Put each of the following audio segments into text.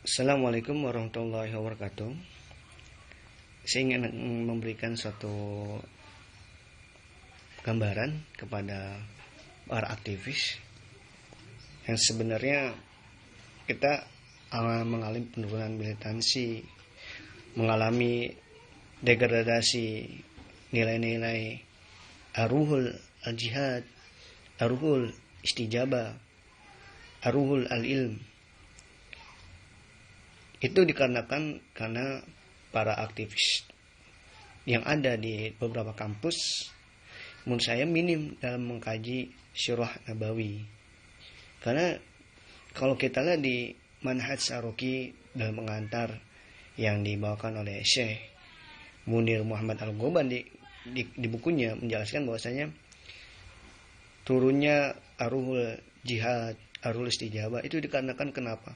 Assalamualaikum warahmatullahi wabarakatuh. Saya ingin memberikan suatu gambaran kepada para aktivis yang sebenarnya kita mengalami penurunan militansi, mengalami degradasi nilai-nilai aruhul al-jihad, aruhul istijabah, aruhul al-ilm. Itu dikarenakan karena para aktivis yang ada di beberapa kampus menurut saya minim dalam mengkaji sirah nabawi. Karena kalau kita lihat di Manhaj Saroki dalam pengantar yang dibawakan oleh Syekh Munir Muhammad Al-Goban di bukunya menjelaskan bahwasanya turunnya aruhul jihad, aruhul istijabah itu dikarenakan kenapa?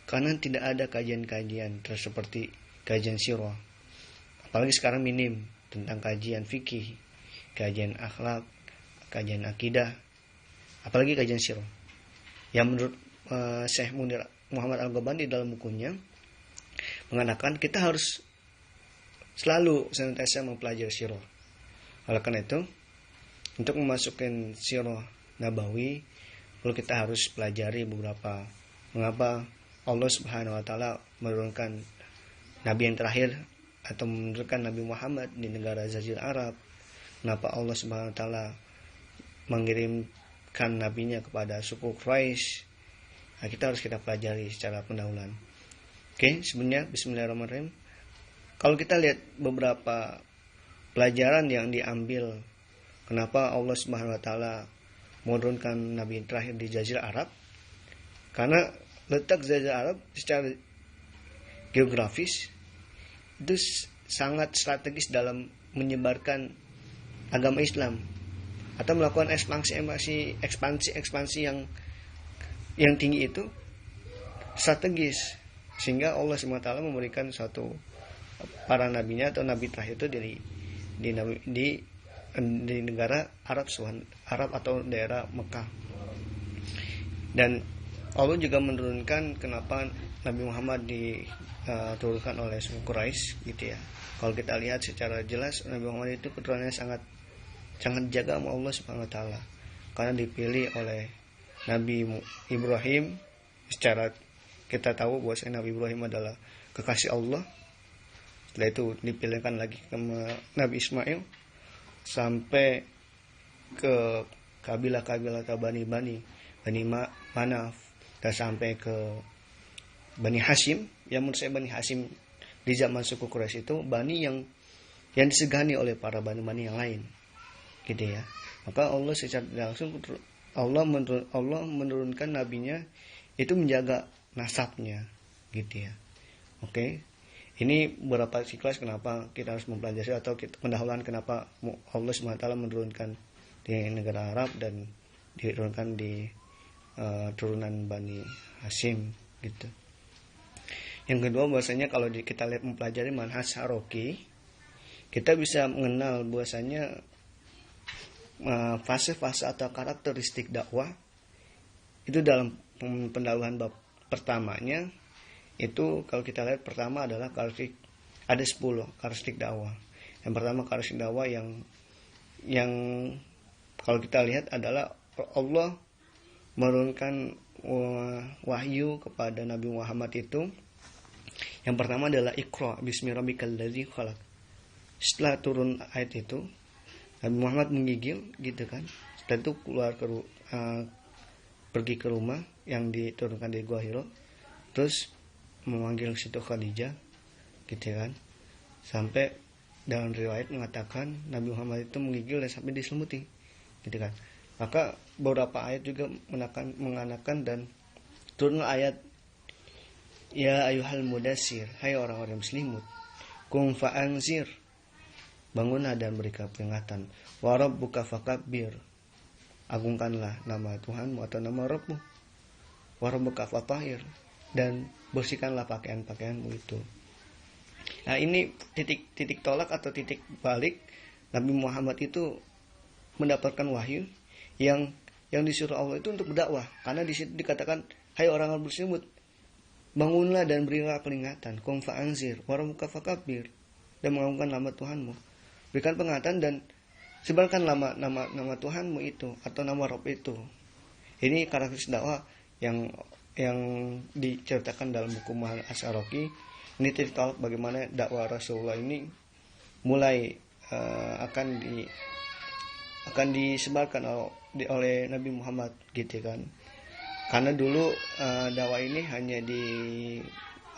Karena tidak ada kajian-kajian seperti kajian sirah. Apalagi sekarang minim tentang kajian fikih, kajian akhlak, kajian akidah, apalagi kajian sirah. Yang menurut Syekh Munir Muhammad Al-Goban di dalam bukunya mengatakan kita harus selalu senantiasa mempelajari sirah. Oleh karena itu, untuk memasukkan sirah nabawi, perlu kita harus pelajari beberapa mengapa Allah Subhanahu wa taala menurunkan nabi yang terakhir atau menurunkan Nabi Muhammad di negara Jazirah Arab. Kenapa Allah Subhanahu wa taala mengirimkan nabinya kepada suku Quraisy? Nah, kita harus pelajari secara pendahuluan. Oke, sebenarnya bismillahirrahmanirrahim. Kalau kita lihat beberapa pelajaran yang diambil kenapa Allah Subhanahu wa taala menurunkan nabi yang terakhir di Jazirah Arab? Karena letak Jazirah Arab secara geografis itu sangat strategis dalam menyebarkan agama Islam atau melakukan ekspansi yang tinggi itu strategis, sehingga Allah SWT memberikan suatu para nabinya atau nabi terakhir itu di negara Arab atau daerah Mekah. Dan Allah juga menurunkan kenapa Nabi Muhammad diturunkan oleh suku Quraisy gitu ya. Kalau kita lihat secara jelas Nabi Muhammad itu keturunannya sangat dijaga sama Allah Subhanahu wa taala. Karena dipilih oleh Nabi Ibrahim, secara kita tahu bahwa Nabi Ibrahim adalah kekasih Allah. Setelah itu dipilihkan lagi ke Nabi Ismail sampai ke kabilah-kabilah atau Bani Manaf, dan sampai ke Bani Hashim. Yang menurut saya Bani Hashim di zaman suku Quraisy itu Bani yang disegani oleh para Bani yang lain gitu ya. Maka Allah secara langsung Allah menurunkan nabinya itu menjaga nasabnya gitu ya. Oke. Ini beberapa siklus kenapa kita harus mempelajari atau pendahuluan kenapa Allah SWT menurunkan di negara Arab dan diturunkan di turunan Bani Hashim gitu. Yang kedua bahwasanya kalau kita lihat mempelajari Manhaj Saroki, kita bisa mengenal bahwasanya fase-fase atau karakteristik dakwah itu dalam pendahuluan bab pertamanya itu. Kalau kita lihat pertama adalah karakteristik, ada 10 karakteristik dakwah. Yang pertama karakteristik dakwah yang kalau kita lihat adalah Allah menurunkan wahyu kepada Nabi Muhammad itu. Yang pertama adalah Iqra bismi rabbikal ladzi khalaq. Setelah turun ayat itu, Nabi Muhammad menggigil gitu kan. Setelah itu keluar pergi ke rumah yang diturunkan di Gua Hiro, terus memanggil Siti Khadijah gitu kan. Sampai dalam riwayat mengatakan Nabi Muhammad itu menggigil dan sampai diselimuti gitu kan. Maka beberapa ayat juga mengatakan dan turun ayat ya ayyuhal mudassir, hai orang-orang muslimut, qum fa'anzir, bangunlah dan berikan peringatan, wa rabbuka fakabbir, agungkanlah nama Tuhanmu atau nama Rabbmu, wa rabbuka fatahhir, dan bersihkanlah pakaian-pakaianmu itu. Nah, ini titik tolak atau titik balik Nabi Muhammad itu mendapatkan wahyu yang disuruh Allah itu untuk berdakwah. Karena di situ dikatakan hai orang-orang bersimut, bangunlah dan berilah peringatan, kum fa'anzir warabuka fakabir, dan mengagungkan nama Tuhanmu, berikan peringatan dan sebarkan nama Tuhanmu itu atau nama Rob itu. Ini karakteristik dakwah yang diceritakan dalam buku Manhaj As-Saroki. Ini cerita bagaimana dakwah Rasulullah ini mulai akan disebarkan oleh Nabi Muhammad gitu kan. Karena dulu dakwah ini hanya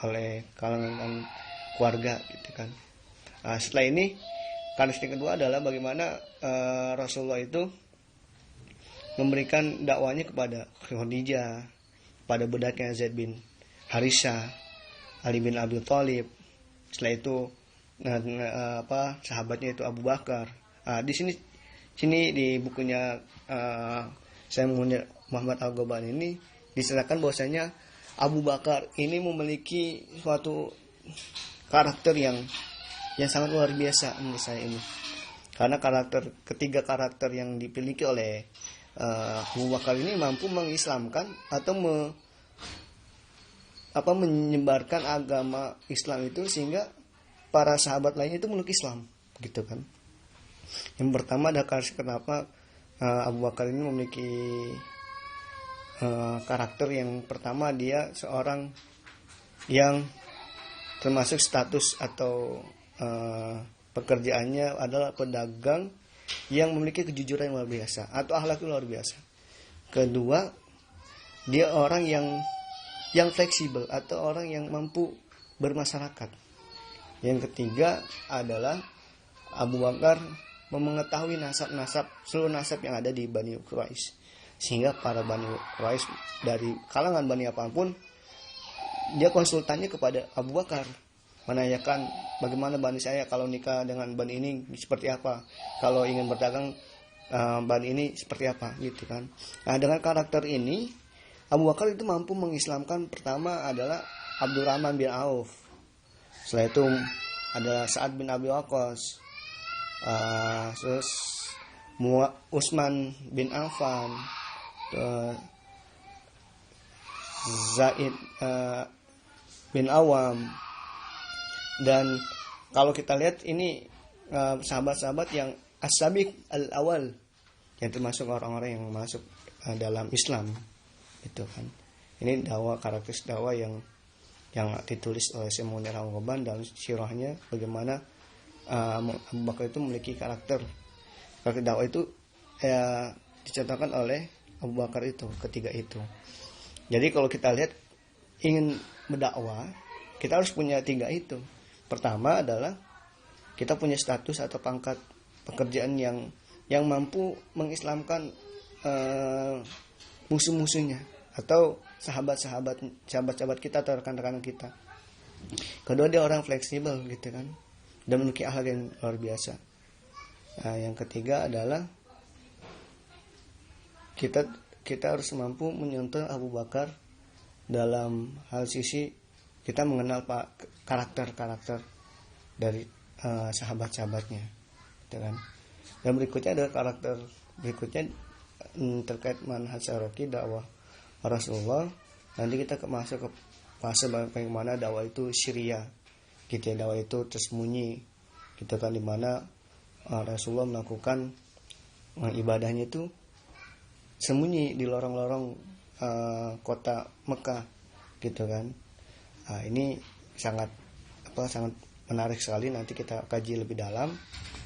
oleh kalangan keluarga gitu kan. Setelah ini karakteristik kedua adalah bagaimana Rasulullah itu memberikan dakwanya kepada Khadijah, pada budaknya Zaid bin Harisah, Ali bin Abi Thalib. Setelah itu sahabatnya itu Abu Bakar. Di sini di bukunya saya Muhammad Al-Ghobani ini diceritakan bahwasanya Abu Bakar ini memiliki suatu karakter yang sangat luar biasa menurut saya ini. Karena ketiga karakter yang dimiliki oleh Abu Bakar ini mampu mengislamkan atau menyebarkan agama Islam itu sehingga para sahabat lainnya itu meluk Islam gitu kan. Yang pertama ada kenapa Abu Bakar ini memiliki karakter yang pertama, dia seorang yang termasuk status atau pekerjaannya adalah pedagang yang memiliki kejujuran yang luar biasa atau akhlak luar biasa. Kedua, dia orang yang fleksibel atau orang yang mampu bermasyarakat. Yang ketiga adalah Abu Bakar mengetahui seluruh nasab yang ada di Bani Quraisy, sehingga para Bani Quraisy dari kalangan Bani apapun, dia konsultannya kepada Abu Bakar, menanyakan bagaimana Bani saya kalau nikah dengan Bani ini seperti apa, kalau ingin berdagang Bani ini seperti apa gitu kan. Nah, dengan karakter ini Abu Bakar itu mampu mengislamkan. Pertama adalah Abdurrahman bin Auf, setelah itu ada Sa'ad bin Abi Waqqas, terus Utsman bin Affan, Zaid bin Awam. Dan kalau kita lihat ini sahabat-sahabat yang as-sabiq al-awal, yang termasuk orang-orang yang masuk dalam Islam itu kan. Ini karakteristik dakwah yang ditulis oleh Syekh Munir Al-Ghoban dalam sirahnya, bagaimana Abu Bakar itu memiliki karakter dakwah itu dicontohkan oleh Abu Bakar itu, ketiga itu. Jadi kalau kita lihat ingin berdakwah, kita harus punya tiga itu. Pertama adalah kita punya status atau pangkat pekerjaan yang mampu mengislamkan musuh-musuhnya atau sahabat-sahabat kita atau rekan-rekan kita. Kedua, dia orang fleksibel gitu kan, dan memiliki akhlak yang luar biasa. Nah, yang ketiga adalah kita harus mampu menyentuh Abu Bakar dalam hal sisi kita mengenal karakter dari sahabat-sahabatnya gitu kan. Dan berikutnya adalah karakter berikutnya terkait Manhaj As-Saroki, dakwah Rasulullah. Nanti kita masuk ke fase bagaimana dakwah itu syria gitu ya, dakwah itu tersembunyi gitu kan, dimana Rasulullah melakukan ibadahnya itu sembunyi di lorong-lorong kota Mekah gitu kan. Ini sangat menarik sekali, nanti kita kaji lebih dalam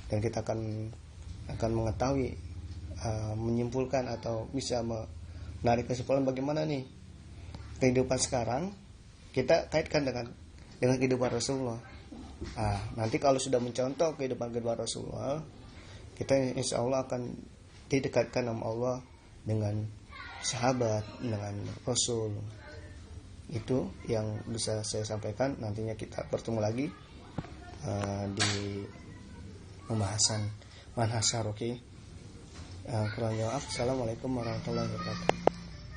dan kita akan mengetahui, menyimpulkan atau bisa menarik kesimpulan bagaimana nih kehidupan sekarang kita kaitkan dengan kehidupan Rasulullah. Nanti kalau sudah mencontoh kehidupan Rasulullah, kita insya Allah akan didekatkan sama Allah dengan sahabat, dengan Rasul. Itu yang bisa saya sampaikan. Nantinya kita bertemu lagi di pembahasan Manhaj As-Saroki. Kurang jawab. Assalamualaikum warahmatullahi wabarakatuh.